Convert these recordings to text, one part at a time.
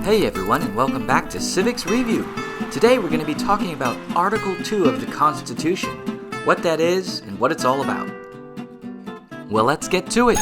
Hey everyone, and welcome back to Civics Review. Today we're going to be talking about Article 2 of the Constitution, what that is and what it's all about. Well, let's get to it.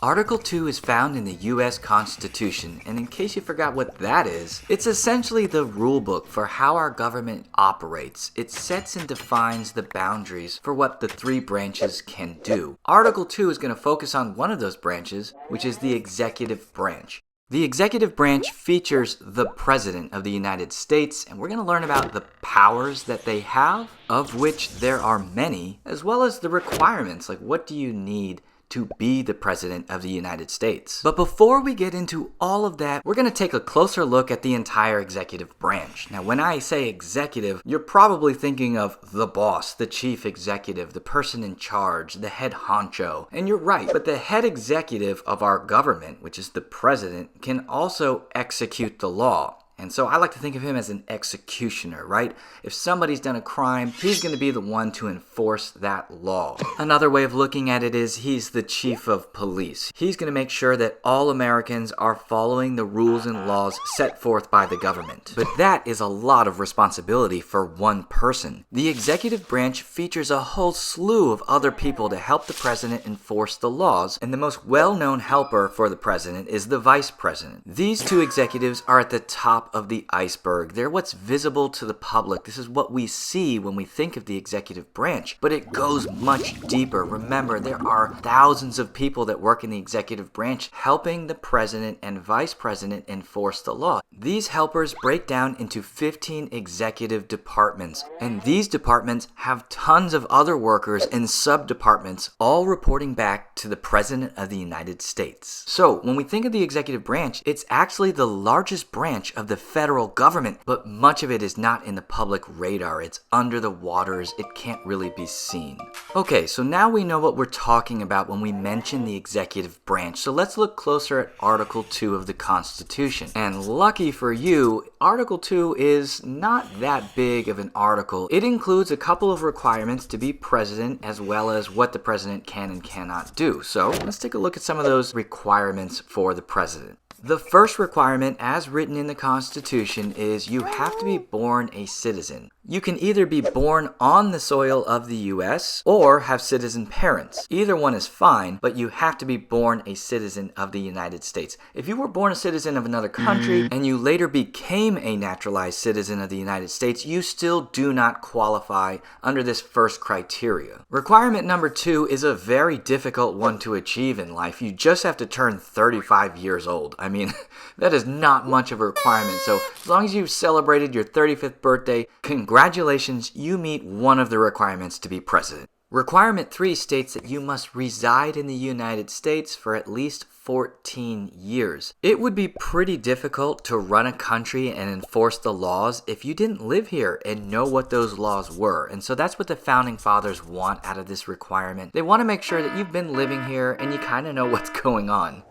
Article 2 is found in the U.S. Constitution, and in case you forgot what that is, it's essentially the rulebook for how our government operates. It sets and defines the boundaries for what the three branches can do. Article 2 is going to focus on one of those branches, which is the executive branch. The executive branch features the President of the United States, and we're going to learn about the powers that they have, of which there are many, as well as the requirements, like what do you need to be the President of the United States. But before we get into all of that, we're going to take a closer look at the entire executive branch. Now, when I say executive, you're probably thinking of the boss, the chief executive, the person in charge, the head honcho. And you're right, but the head executive of our government, which is the President, can also execute the law. And so I like to think of him as an executioner, right? If somebody's done a crime, he's going to be the one to enforce that law. Another way of looking at it is he's the chief of police. He's going to make sure that all Americans are following the rules and laws set forth by the government. But that is a lot of responsibility for one person. The executive branch features a whole slew of other people to help the president enforce the laws, and the most well-known helper for the president is the vice president. These two executives are at the top of the iceberg. They're what's visible to the public. This is what we see when we think of the executive branch, but it goes much deeper. Remember, there are thousands of people that work in the executive branch helping the president and vice president enforce the law. These helpers break down into 15 executive departments, and these departments have tons of other workers and sub-departments, all reporting back to the President of the United States. So, when we think of the executive branch, it's actually the largest branch of the federal government, but much of it is not in the public radar. It's under the waters. It can't really be seen. Okay, so now we know what we're talking about when we mention the executive branch. So let's look closer at Article 2 of the Constitution. And lucky for you, Article 2 is not that big of an article. It includes a couple of requirements to be president, as well as what the president can and cannot do. So let's take a look at some of those requirements for the president. The first requirement, as written in the Constitution, is you have to be born a citizen. You can either be born on the soil of the U.S. or have citizen parents. Either one is fine, but you have to be born a citizen of the United States. If you were born a citizen of another country and you later became a naturalized citizen of the United States, you still do not qualify under this first criteria. Requirement number 2 is a very difficult one to achieve in life. You just have to turn 35 years old. I mean, that is not much of a requirement. So as long as you've celebrated your 35th birthday, congratulations, you meet one of the requirements to be president. Requirement 3 states that you must reside in the United States for at least 14 years. It would be pretty difficult to run a country and enforce the laws if you didn't live here and know what those laws were. And so that's what the Founding Fathers want out of this requirement. They want to make sure that you've been living here and you kind of know what's going on.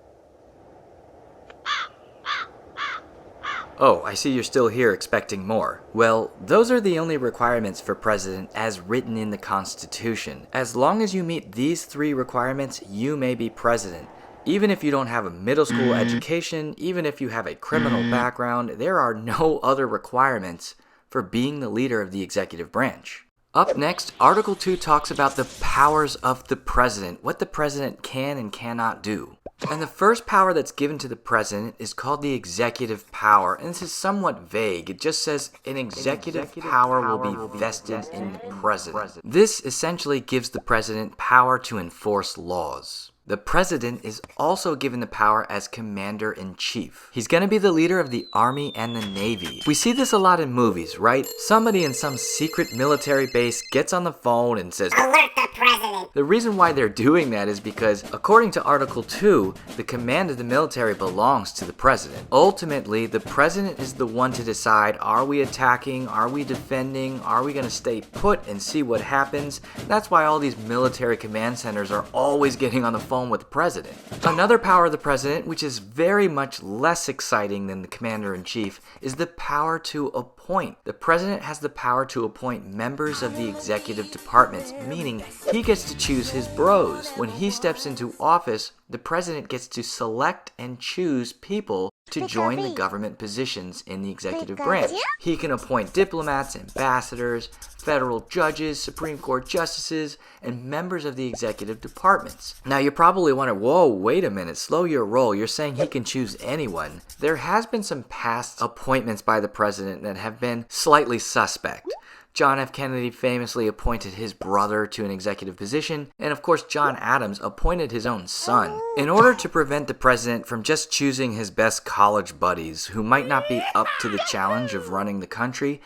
Oh, I see you're still here expecting more. Well, those are the only requirements for president as written in the Constitution. As long as you meet these 3 requirements, you may be president. Even if you don't have a middle school education, even if you have a criminal background, there are no other requirements for being the leader of the executive branch. Up next, Article 2 talks about the powers of the president, what the president can and cannot do. And the first power that's given to the president is called the executive power. And this is somewhat vague. It just says an executive power will be vested in the president. This essentially gives the president power to enforce laws. The president is also given the power as commander-in-chief. He's going to be the leader of the Army and the Navy. We see this a lot in movies, right? Somebody in some secret military base gets on the phone and says, "Alert the president!" The reason why they're doing that is because, according to Article 2, the command of the military belongs to the president. Ultimately, the president is the one to decide, are we attacking? Are we defending? Are we going to stay put and see what happens? That's why all these military command centers are always getting on the phone with the president. Another power of the president, which is very much less exciting than the commander-in-chief, is the power to appoint appoint. The president has the power to appoint members of the executive departments, meaning he gets to choose his bros. When he steps into office, the president gets to select and choose people to join the government positions in the executive branch. He can appoint diplomats, ambassadors, federal judges, Supreme Court justices, and members of the executive departments. Now you're probably wondering, whoa, wait a minute, slow your roll. You're saying he can choose anyone. There has been some past appointments by the president that have been slightly suspect. John F. Kennedy famously appointed his brother to an executive position, and of course John Adams appointed his own son. In order to prevent the president from just choosing his best college buddies who might not be up to the challenge of running the country,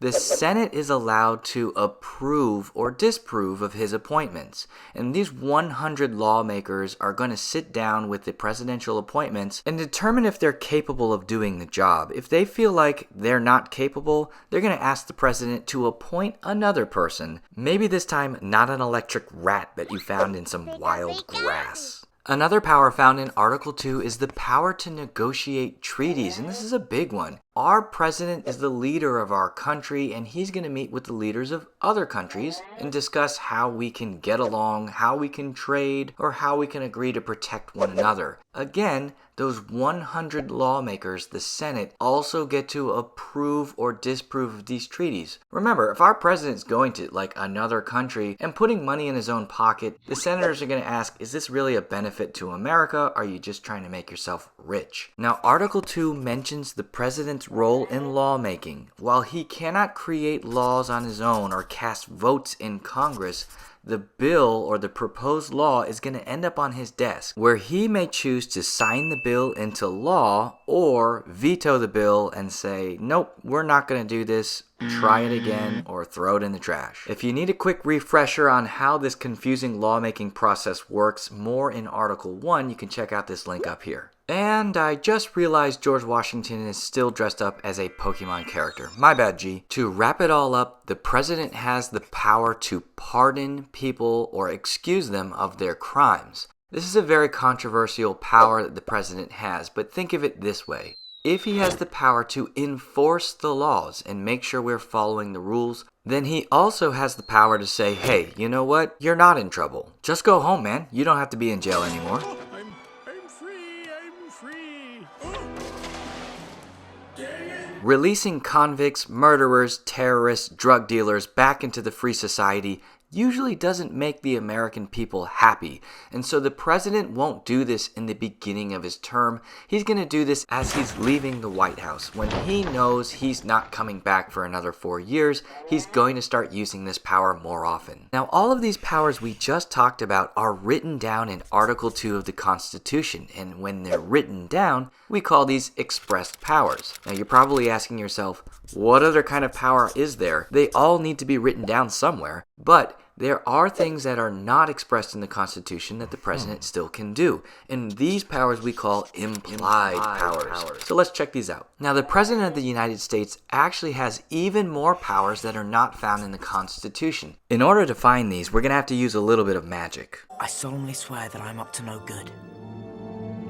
the Senate is allowed to approve or disapprove of his appointments. And these 100 lawmakers are going to sit down with the presidential appointments and determine if they're capable of doing the job. If they feel like they're not capable, they're going to ask the president to appoint another person. Maybe this time not an electric rat that you found in some wild grass. Another power found in Article 2 is the power to negotiate treaties, and this is a big one. Our president is the leader of our country, and he's going to meet with the leaders of other countries and discuss how we can get along, how we can trade, or how we can agree to protect one another. Again, those 100 lawmakers, the Senate, also get to approve or disapprove of these treaties. Remember, if our president's going to, another country and putting money in his own pocket, the senators are going to ask, is this really a benefit to America? Or are you just trying to make yourself rich? Now, Article 2 mentions the president's role in lawmaking. While he cannot create laws on his own or cast votes in Congress, the bill or the proposed law is going to end up on his desk, where he may choose to sign the bill into law or veto the bill and say, nope, we're not going to do this, try it again, or throw it in the trash. If you need a quick refresher on how this confusing lawmaking process works more in Article 1, you can check out this link up here. And I just realized George Washington is still dressed up as a Pokemon character. My bad, G. To wrap it all up, the president has the power to pardon people or excuse them of their crimes. This is a very controversial power that the president has, but think of it this way. If he has the power to enforce the laws and make sure we're following the rules, then he also has the power to say, hey, you know what? You're not in trouble. Just go home, man. You don't have to be in jail anymore. I'm free. Releasing convicts, murderers, terrorists, drug dealers back into the free society usually doesn't make the American people happy. And so the president won't do this in the beginning of his term. He's going to do this as he's leaving the White House. When he knows he's not coming back for another 4 years, he's going to start using this power more often. Now, all of these powers we just talked about are written down in Article 2 of the Constitution. And when they're written down, we call these expressed powers. Now, you're probably asking yourself, what other kind of power is there? They all need to be written down somewhere, but there are things that are not expressed in the Constitution that the president still can do. And these powers we call implied powers. So let's check these out. Now, the president of the United States actually has even more powers that are not found in the Constitution. In order to find these, we're going to have to use a little bit of magic. I solemnly swear that I'm up to no good.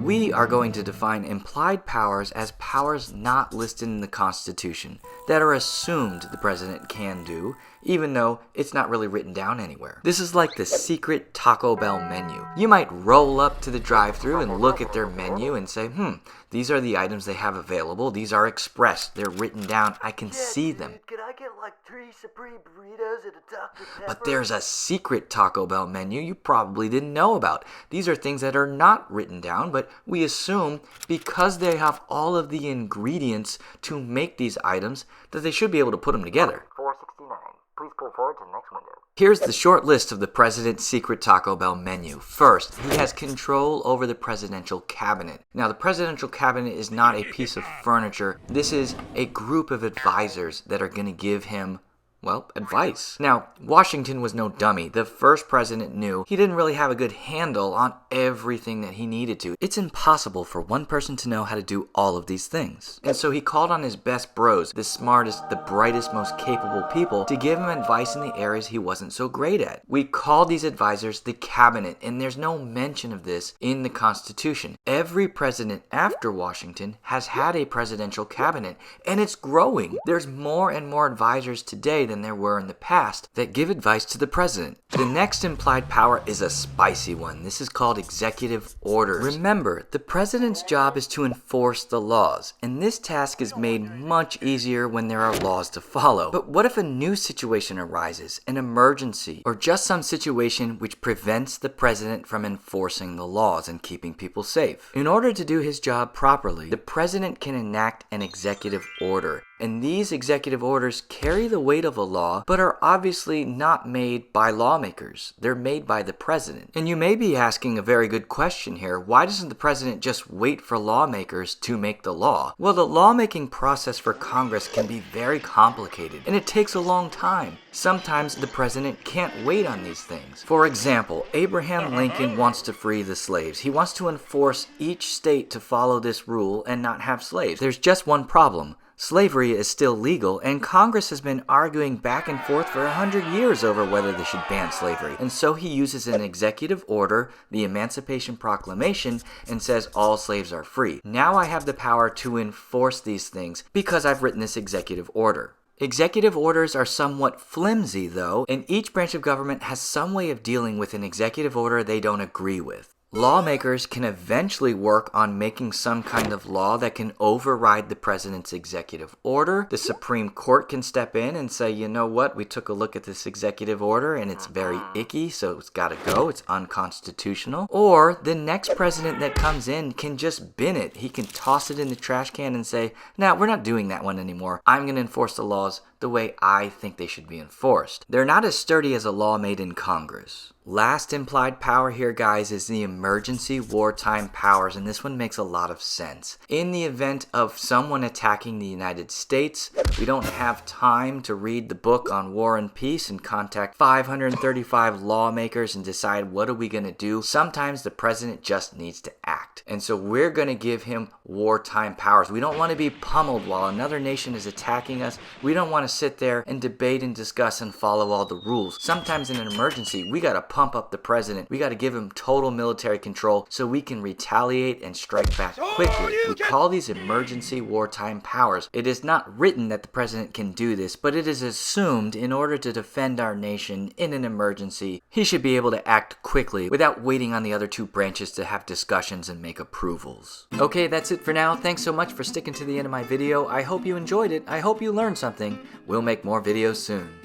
We are going to define implied powers as powers not listed in the Constitution that are assumed the president can do, even though it's not really written down anywhere. This is like the secret Taco Bell menu. You might roll up to the drive-thru and look at their menu and say, these are the items they have available. These are expressed. They're written down. I can see them. Could I get 3 Supreme burritos and a Dr. Pepper? But there's a secret Taco Bell menu you probably didn't know about. These are things that are not written down, but we assume because they have all of the ingredients to make these items that they should be able to put them together. 469. Please pull forward to the next window. Here's the short list of the president's secret Taco Bell menu. First, he has control over the presidential cabinet. Now, the presidential cabinet is not a piece of furniture. This is a group of advisors that are going to give him well, advice. Now, Washington was no dummy. The first president knew he didn't really have a good handle on everything that he needed to. It's impossible for one person to know how to do all of these things. And so he called on his best bros, the smartest, the brightest, most capable people to give him advice in the areas he wasn't so great at. We call these advisors the cabinet, and there's no mention of this in the Constitution. Every president after Washington has had a presidential cabinet, and it's growing. There's more and more advisors today than there were in the past that give advice to the president. The next implied power is a spicy one. This is called executive orders. Remember, the president's job is to enforce the laws, and this task is made much easier when there are laws to follow. But what if a new situation arises, an emergency, or just some situation which prevents the president from enforcing the laws and keeping people safe? In order to do his job properly, the president can enact an executive order. And these executive orders carry the weight of a law, but are obviously not made by lawmakers. They're made by the president. And you may be asking a very good question here. Why doesn't the president just wait for lawmakers to make the law? Well, the lawmaking process for Congress can be very complicated, and it takes a long time. Sometimes the president can't wait on these things. For example, Abraham Lincoln wants to free the slaves. He wants to enforce each state to follow this rule and not have slaves. There's just one problem. Slavery is still legal, and Congress has been arguing back and forth for 100 years over whether they should ban slavery. And so he uses an executive order, the Emancipation Proclamation, and says all slaves are free. Now I have the power to enforce these things because I've written this executive order. Executive orders are somewhat flimsy, though, and each branch of government has some way of dealing with an executive order they don't agree with. Lawmakers can eventually work on making some kind of law that can override the president's executive order. The Supreme Court can step in and say, you know what, we took a look at this executive order and it's very icky, so it's gotta go, it's unconstitutional. Or the next president that comes in can just bin it. He can toss it in the trash can and say, no, we're not doing that one anymore. I'm gonna enforce the laws the way I think they should be enforced. They're not as sturdy as a law made in Congress. Last implied power here, guys, is the emergency wartime powers, and this one makes a lot of sense. In the event of someone attacking the United States, we don't have time to read the book on war and peace and contact 535 lawmakers and decide what are we going to do. Sometimes the president just needs to act. And so we're going to give him wartime powers. We don't want to be pummeled while another nation is attacking us. We don't want to sit there and debate and discuss and follow all the rules. Sometimes in an emergency, we got to pump up the president. We got to give him total military control so we can retaliate and strike back quickly. We call these emergency wartime powers. It is not written that the president can do this, but it is assumed in order to defend our nation in an emergency, he should be able to act quickly without waiting on the other two branches to have discussions and make approvals. Okay, that's it for now. Thanks so much for sticking to the end of my video. I hope you enjoyed it. I hope you learned something. We'll make more videos soon.